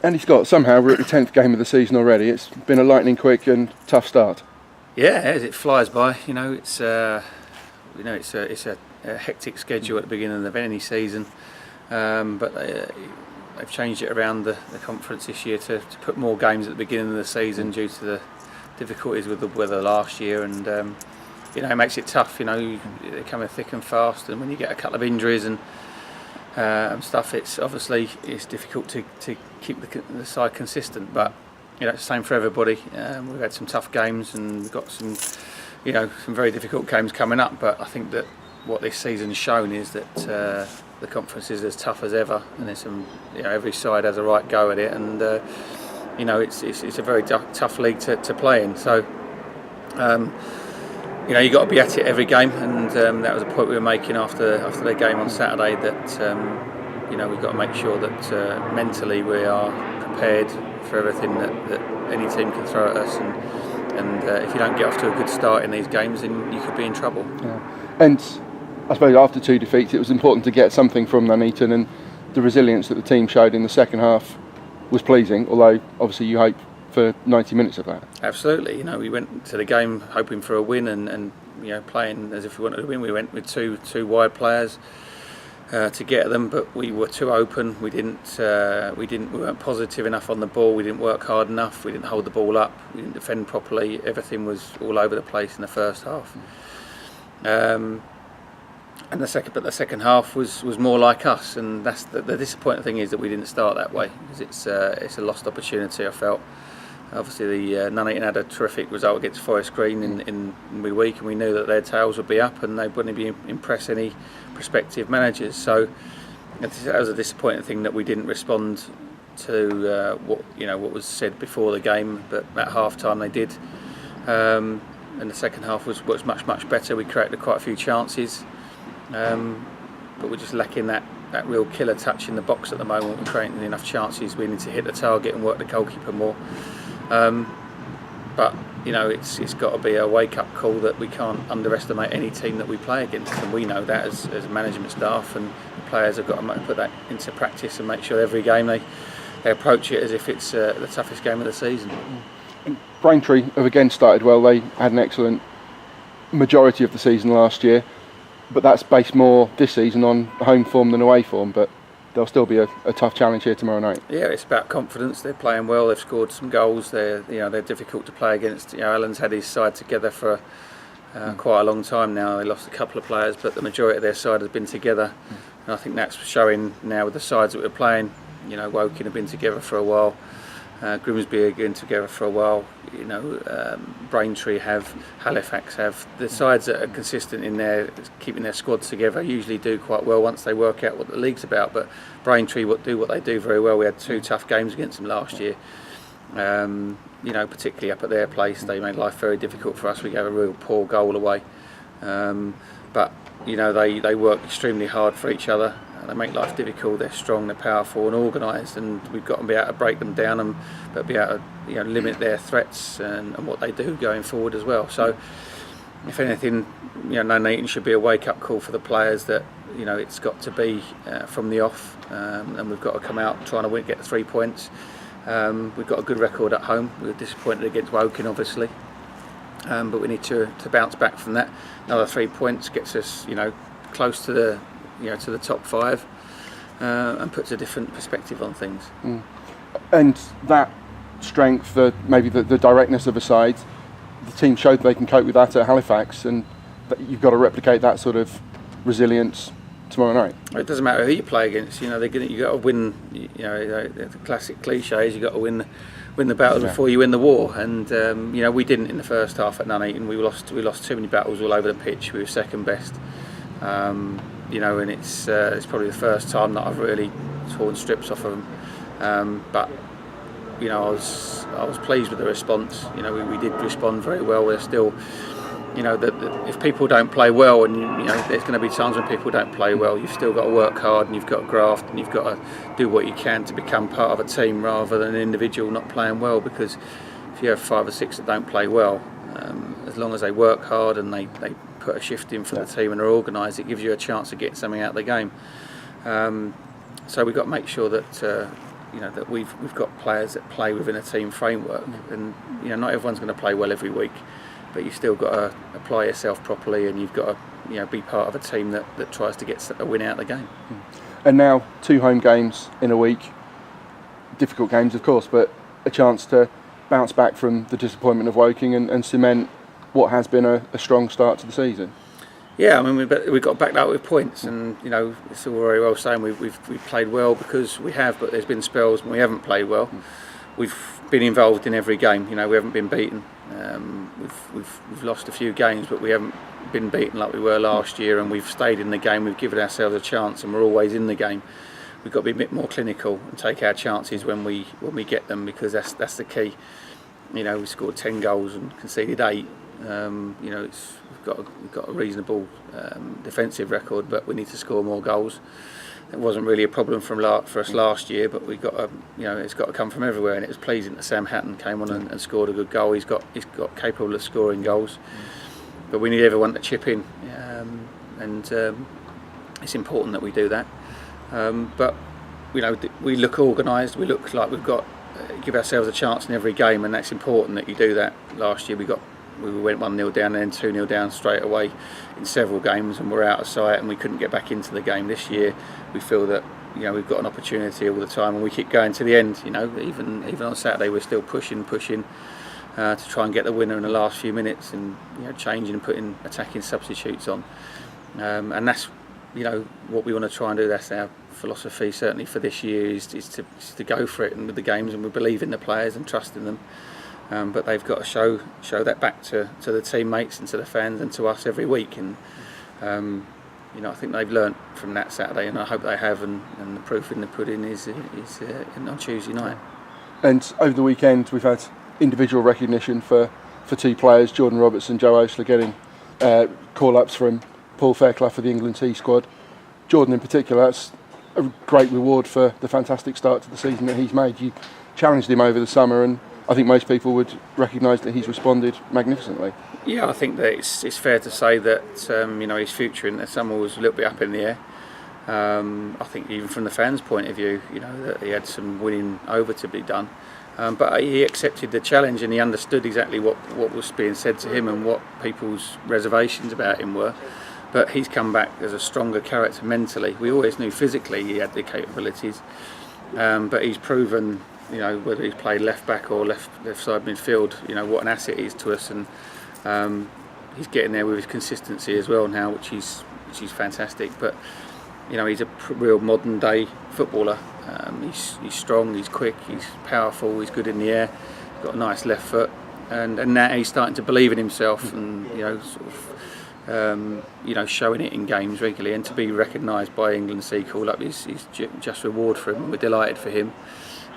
Andy Scott, somehow we're at the 10th game of the season already. It's been a lightning quick and tough start. Yeah, it flies by. It's a hectic schedule at the beginning of any season, but they've changed it around the conference this year to put more games at the beginning of the season due to the difficulties with the weather last year, and it makes it tough. They come thick and fast, and when you get a couple of injuries and stuff, it's difficult to keep the side consistent. But it's the same for everybody. We've had some tough games, and we've got some very difficult games coming up. But I think that what this season's shown is that the conference is as tough as ever, and there's some every side has a right go at it, and it's a very tough league to play in. So. You've got to be at it every game, and that was a point we were making after the game on Saturday, that we've got to make sure that mentally we are prepared for everything that any team can throw at us, and if you don't get off to a good start in these games, then you could be in trouble. Yeah. And I suppose after 2 defeats, it was important to get something from Nuneaton, and the resilience that the team showed in the second half was pleasing, although obviously you hope for 90 minutes of that. Absolutely. We went to the game hoping for a win and playing as if we wanted to win. We went with two wide players to get them, but we were too open. We weren't positive enough on the ball. We didn't work hard enough. We didn't hold the ball up. We didn't defend properly. Everything was all over the place in the first half. And the second half was more like us, and that's the disappointing thing, is that we didn't start that way, because it's a lost opportunity, I felt. Obviously, Nuneaton had a terrific result against Forest Green in midweek, and we knew that their tails would be up and they wouldn't impress any prospective managers. So that was a disappointing thing, that we didn't respond to what was said before the game. But at half time they did, and the second half was much better. We created quite a few chances, but we're just lacking that real killer touch in the box at the moment. We're creating enough chances. We need to hit the target and work the goalkeeper more. But it's got to be a wake-up call that we can't underestimate any team that we play against, and we know that as management staff, and the players have got to put that into practice and make sure every game they approach it as if it's the toughest game of the season. Braintree have again started well. They had an excellent majority of the season last year, but that's based more this season on home form than away form. But there'll still be a tough challenge here tomorrow night. Yeah, it's about confidence. They're playing well. They've scored some goals. They're difficult to play against. Alan's had his side together for quite a long time now. They lost a couple of players, but the majority of their side has been together, and I think that's showing now with the sides that we're playing. Woking have been together for a while. Grimsby have been together for a while. Braintree have, Halifax have. The sides that are consistent in their keeping their squads together usually do quite well once they work out what the league's about. But Braintree do what they do very well. We had 2 tough games against them last year. Particularly up at their place, they made life very difficult for us. We gave a real poor goal away. But they work extremely hard for each other. They make life difficult. They're strong, they're powerful and organised, and we've got to be able to break them down, but be able to limit their threats and what they do going forward as well. So, if anything, Nuneaton should be a wake-up call for the players that it's got to be from the off, and we've got to come out trying to get the 3 points. We've got a good record at home. We were disappointed against Woking, obviously, but we need to bounce back from that. Another 3 points gets us close to the top 5, and puts a different perspective on things. And that strength, maybe the directness of a side, the team showed they can cope with that at Halifax, and that you've got to replicate that sort of resilience tomorrow night. It doesn't matter who you play against. You got to win. The classic cliche is you got to win the battles before you win the war. And we didn't in the first half at Nuneaton. We lost too many battles all over the pitch. We were second best. And it's probably the first time that I've really torn strips off of them. But I was pleased with the response. We did respond very well. We're still, if people don't play well, and there's going to be times when people don't play well, you've still got to work hard, and you've got to graft, and you've got to do what you can to become part of a team rather than an individual not playing well. Because if you have 5 or 6 that don't play well, as long as they work hard and they put a shift in for the team and are organised, it gives you a chance of getting something out of the game. So we've got to make sure that that we've got players that play within a team framework, and not everyone's going to play well every week, but you've still got to apply yourself properly, and you've got to be part of a team that tries to get a win out of the game. And now 2 home games in a week, difficult games of course, but a chance to bounce back from the disappointment of Woking and cement what has been a strong start to the season. Yeah, I mean we've got to back that up with points, and it's all very well saying we've played well, because we have, but there's been spells when we haven't played well. We've been involved in every game. We haven't been beaten. We've lost a few games, but we haven't been beaten like we were last year, and we've stayed in the game. We've given ourselves a chance, and we're always in the game. We've got to be a bit more clinical and take our chances when we get them, because that's the key. We scored 10 goals and conceded 8. We've got a reasonable defensive record, but we need to score more goals. It wasn't really a problem for us last year, but we got it's got to come from everywhere, and it was pleasing that Sam Hatton came on and scored a good goal. He's got capable of scoring goals, but we need everyone to chip in, and it's important that we do that. But we look organised. We look like we've got give ourselves a chance in every game, and that's important that you do that. Last year we went 1-0 down and then 2-0 down straight away in several games, and we're out of sight and we couldn't get back into the game. This year we feel that we've got an opportunity all the time, and we keep going to the end. Even on Saturday we're still pushing to try and get the winner in the last few minutes, and changing and putting attacking substitutes on, and that's what we want to try and do. That's our philosophy certainly for this year, is to go for it and with the games, and we believe in the players and trust in them. But they've got to show that back to the teammates and to the fans and to us every week, and I think they've learnt from that Saturday, and I hope they have, and the proof in the pudding is on Tuesday night. And over the weekend we've had individual recognition for 2 players, Jordan Roberts and Joe Osler, getting call-ups from Paul Fairclough for the England C squad. Jordan in particular, that's a great reward for the fantastic start to the season that he's made. You challenged him over the summer, and I think most people would recognise that he's responded magnificently. Yeah, I think that it's fair to say that his future in the summer was a little bit up in the air. I think even from the fans' point of view, that he had some winning over to be done, but he accepted the challenge, and he understood exactly what was being said to him and what people's reservations about him were. But he's come back as a stronger character mentally. We always knew physically he had the capabilities, but he's proven, whether he's played left back or left side midfield, what an asset he is to us, and he's getting there with his consistency as well now, which is fantastic. But he's a real modern day footballer. He's strong, he's quick, he's powerful, he's good in the air, he's got a nice left foot, and now he's starting to believe in himself, and showing it in games regularly, and to be recognised by England C call-up is just reward for him. We're delighted for him.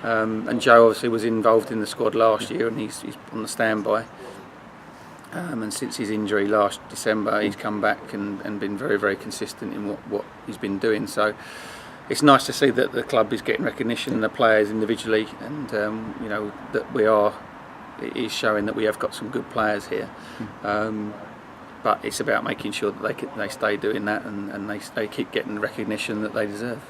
And Joe obviously was involved in the squad last year, and he's on the standby. And since his injury last December, he's come back and been very, very consistent in what he's been doing. So it's nice to see that the club is getting recognition, and the players individually, and that it is showing that we have got some good players here. But it's about making sure that they stay doing that, and they keep getting the recognition that they deserve.